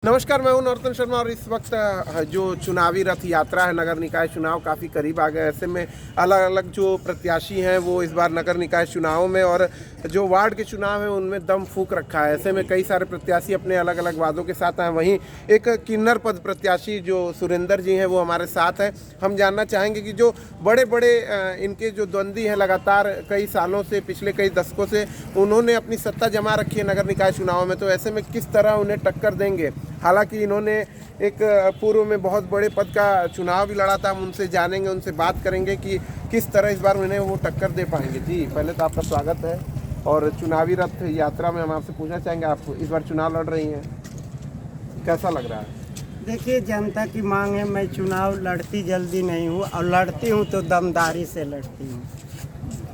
नमस्कार, मैं हूं नरोत्तम शर्मा और इस वक्त जो चुनावी रथ यात्रा है, नगर निकाय चुनाव काफ़ी करीब आ गए। ऐसे में अलग अलग जो प्रत्याशी हैं वो इस बार नगर निकाय चुनाव में और जो वार्ड के चुनाव हैं उनमें दम फूंक रखा है। ऐसे में कई सारे प्रत्याशी अपने अलग अलग वादों के साथ आए। वहीं एक किन्नर पद प्रत्याशी जो सुरेंद्र जी हैं वो हमारे साथ हैं। हम जानना चाहेंगे कि जो बड़े बड़े इनके जो द्वंद्वी हैं, लगातार कई सालों से, पिछले कई दशकों से उन्होंने अपनी सत्ता जमा रखी है नगर निकाय चुनाव में, तो ऐसे में किस तरह उन्हें टक्कर देंगे। हालांकि इन्होंने एक पूर्व में बहुत बड़े पद का चुनाव भी लड़ा था। हम उनसे जानेंगे, उनसे बात करेंगे कि किस तरह इस बार उन्हें वो टक्कर दे पाएंगे। जी, पहले तो आपका स्वागत है और चुनावी रथ यात्रा में हम आपसे पूछना चाहेंगे, आप इस बार चुनाव लड़ रही हैं, कैसा लग रहा है? देखिए, जनता की मांग है। मैं चुनाव लड़ती जल्दी नहीं हूँ और लड़ती हूँ तो दमदारी से लड़ती हूँ।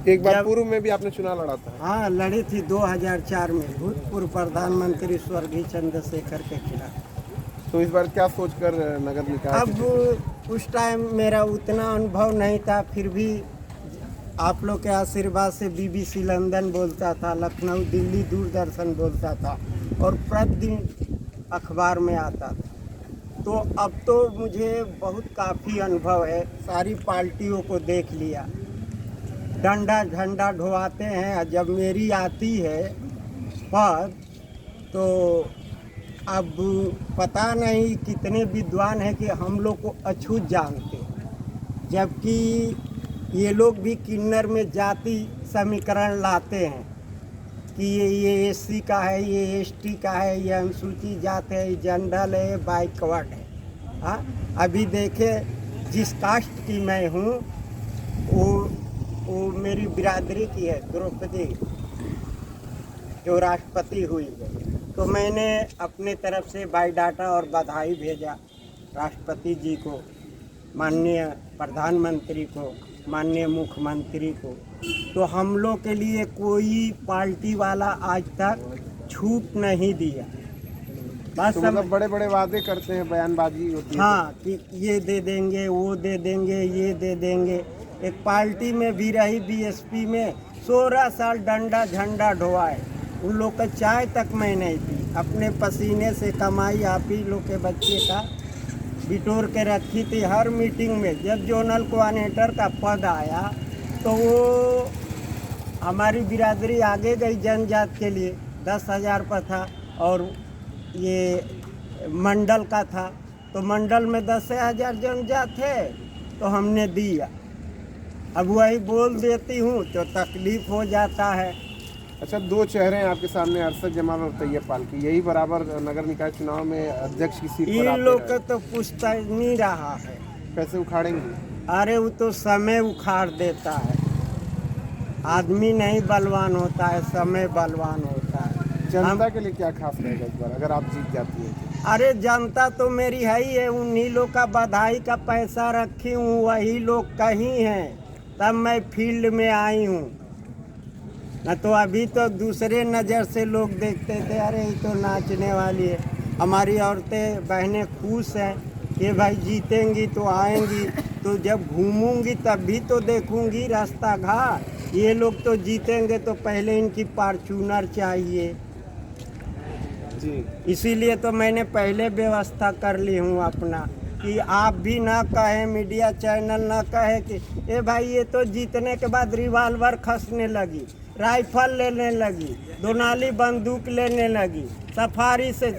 एक बार पूर्व में भी आपने चुनाव लड़ा था? हाँ, लड़ी थी 2004 में भूतपूर्व प्रधानमंत्री स्वर्गीय चंद्रशेखर के खिलाफ। तो इस बार क्या सोचकर नगर निकाय? अब उस टाइम मेरा उतना अनुभव नहीं था, फिर भी आप लोग के आशीर्वाद से BBC लंदन बोलता था, लखनऊ दिल्ली दूरदर्शन बोलता था और प्रतिदिन अखबार में आता था। तो अब तो मुझे बहुत काफ़ी अनुभव है, सारी पार्टियों को देख लिया। डंडा झंडा ढोवाते हैं। जब मेरी आती है पद तो अब पता नहीं कितने विद्वान हैं कि हम लोग को अछूत जानते हैं, जबकि ये लोग भी किन्नर में जाति समीकरण लाते हैं कि ये SC का है, ये ST का है, ये अनुसूचित जाति है, ये जनरल है, बैकवर्ड है। हाँ, अभी देखे जिस कास्ट की मैं हूँ वो मेरी बिरादरी की है, द्रौपदी, जो राष्ट्रपति हुई है। तो मैंने अपने तरफ से बायोडाटा और बधाई भेजा राष्ट्रपति जी को, माननीय प्रधानमंत्री को, माननीय मुख्यमंत्री को। तो हम लोग के लिए कोई पार्टी वाला आज तक छूट नहीं दिया। बस तो मतलब बड़े बड़े वादे करते हैं, बयानबाजी होती है। हाँ, कि ये दे देंगे, वो दे देंगे, ये दे देंगे। एक पार्टी में भी रही BSP में 16 साल डंडा झंडा ढोवाए। उन लोग का चाय तक मैं नहीं पी, अपने पसीने से कमाई आप ही लोग के बच्चे का बिटोर के रखी थी। हर मीटिंग में जब जोनल कोऑर्डिनेटर का पद आया तो वो हमारी बिरादरी आगे गई जनजात के लिए, 10,000 पर था और ये मंडल का था तो मंडल में 10,000 जनजात थे तो हमने दिया। अब वही बोल देती हूँ तो तकलीफ हो जाता है। अच्छा, दो चेहरे हैं आपके सामने, अरशद जमाल और तैयब पालकी, यही बराबर नगर निकाय चुनाव में अध्यक्ष की सीट पर इन आते लोग हैं। का तो पूछता नहीं रहा है। कैसे उखाड़ेंगे? अरे वो तो समय उखाड़ देता है। आदमी नहीं बलवान होता है, समय बलवान होता है। जनता के लिए क्या खास रहेगा इस बार अगर आप जीत जाती है तो? अरे जनता तो मेरी है ही है। उन्हीं लोग का बधाई का पैसा रखी हूँ, वही लोग कहीं हैं तब मैं फील्ड में आई हूँ। न तो अभी तो दूसरे नज़र से लोग देखते थे, अरे ये तो नाचने वाली है। हमारी औरतें बहनें खुश हैं कि भाई जीतेंगी तो आएंगी, तो जब घूमूंगी तब भी तो देखूंगी रास्ता घाट। ये लोग तो जीतेंगे तो पहले इनकी फॉर्च्यूनर चाहिए। जी, इसीलिए तो मैंने पहले व्यवस्था कर ली हूँ अपना, कि आप भी ना कहें, मीडिया चैनल ना कहे कि ए भाई ये तो जीतने के बाद रिवाल्वर खसने लगी, राइफल लेने लगी, दोनाली बंदूक लेने लगी, सफारी से।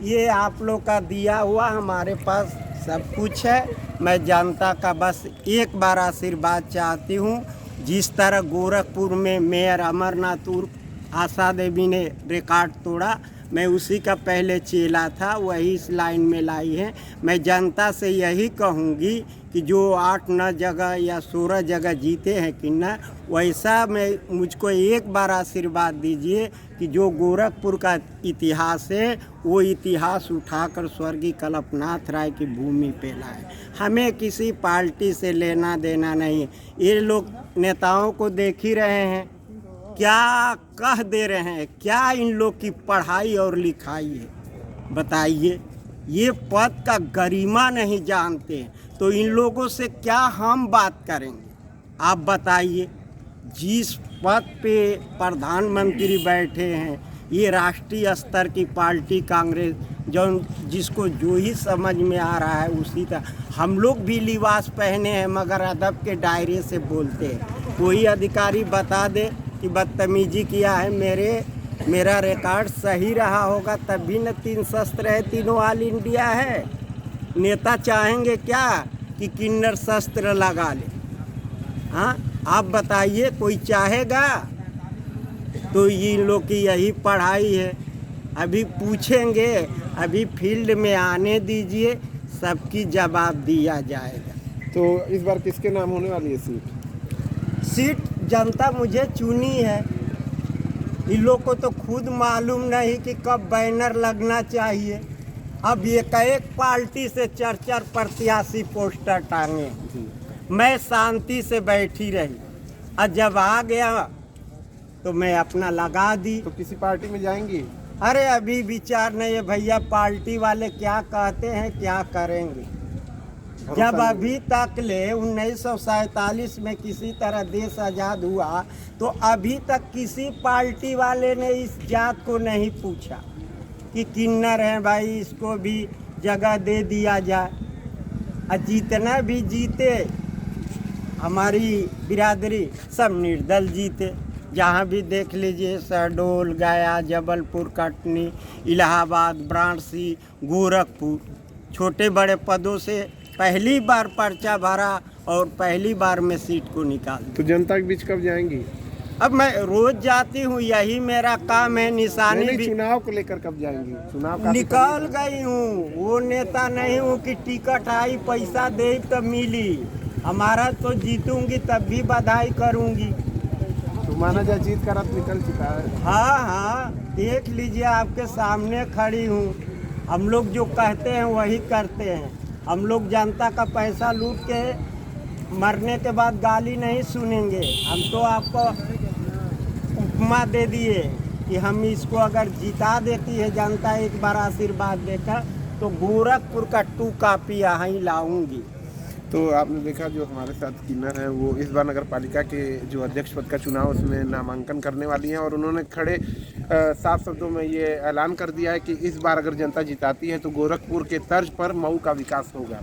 ये आप लोग का दिया हुआ, हमारे पास सब कुछ है। मैं जनता का बस एक बार आशीर्वाद चाहती हूँ। जिस तरह गोरखपुर में मेयर अमरनाथ उर्फ आशा देवी ने रिकॉर्ड तोड़ा, मैं उसी का पहले चेला था, वही इस लाइन में लाई है। मैं जनता से यही कहूँगी कि जो 8-9 जगह या 16 जगह जीते हैं किन्नर, वैसा मैं मुझको एक बार आशीर्वाद दीजिए कि जो गोरखपुर का इतिहास है वो इतिहास उठाकर स्वर्गीय कल्पनाथ राय की भूमि पे लाए। हमें किसी पार्टी से लेना देना नहीं है। ये लोग नेताओं को देख ही रहे हैं क्या कह दे रहे हैं, क्या इन लोग की पढ़ाई और लिखाई है, बताइए। ये पद का गरिमा नहीं जानते हैं तो इन लोगों से क्या हम बात करेंगे, आप बताइए। जिस पद पे प्रधानमंत्री बैठे हैं, ये राष्ट्रीय स्तर की पार्टी कांग्रेस जो जिसको जो ही समझ में आ रहा है उसी तरह। हम लोग भी लिबास पहने हैं मगर अदब के दायरे से बोलते हैं। कोई अधिकारी बता दे कि बदतमीजी किया है, मेरा रिकॉर्ड सही रहा होगा तभी न 3 शस्त्र है, तीनों ऑल इंडिया है। नेता चाहेंगे क्या कि किन्नर शस्त्र लगा ले? हाँ, आप बताइए, कोई चाहेगा? तो ये लोग की यही पढ़ाई है। अभी पूछेंगे, अभी फील्ड में आने दीजिए, सबकी जवाब दिया जाएगा। तो इस बार किसके नाम होने वाली है सीट जनता मुझे चुनी है। इन लोग को तो खुद मालूम नहीं कि कब बैनर लगना चाहिए। अब एक पार्टी से 4 प्रत्याशी पोस्टर टांगे, मैं शांति से बैठी रही, और जब आ गया तो मैं अपना लगा दी। तो किसी पार्टी में जाएंगी? अरे अभी विचार नहीं है भैया, पार्टी वाले क्या कहते हैं क्या करेंगे। जब अभी तक ले 1947 में किसी तरह देश आज़ाद हुआ तो अभी तक किसी पार्टी वाले ने इस जात को नहीं पूछा कि किन्नर है भाई, इसको भी जगह दे दिया जाए। और जितना भी जीते हमारी बिरादरी सब निर्दल जीते। जहाँ भी देख लीजिए, शहडोल, गया, जबलपुर, कटनी, इलाहाबाद, वाराणसी, गोरखपुर, छोटे बड़े पदों से पहली बार पर्चा भरा और पहली बार में सीट को निकाल। तो जनता के बीच कब जाएंगी? अब मैं रोज जाती हूँ, यही मेरा काम है। निशानी भी चुनाव को लेकर कब जाएंगी? चुनाव निकाल गई हूँ, वो नेता नहीं हूँ कि टिकट आई पैसा दे तो मिली। हमारा तो जीतूंगी तब भी बधाई करूँगी। तो माना जाए जीत का रथ निकल चुका है। हाँ, देख लीजिए, आपके सामने खड़ी हूँ। हम लोग जो कहते हैं वही करते हैं। हम लोग जनता का पैसा लूट के मरने के बाद गाली नहीं सुनेंगे। हम तो आपको उपमा दे दिए कि हम इसको अगर जिता देती है जनता एक बार आशीर्वाद देकर, तो गोरखपुर का 2 कॉपी यहाँ ही लाऊंगी। तो आपने देखा जो हमारे साथ किन्नर हैं, वो इस बार नगर पालिका के जो अध्यक्ष पद का चुनाव उसमें नामांकन करने वाली हैं, और उन्होंने खड़े साफ शब्दों में ये ऐलान कर दिया है कि इस बार अगर जनता जिताती है तो गोरखपुर के तर्ज पर मऊ का विकास होगा।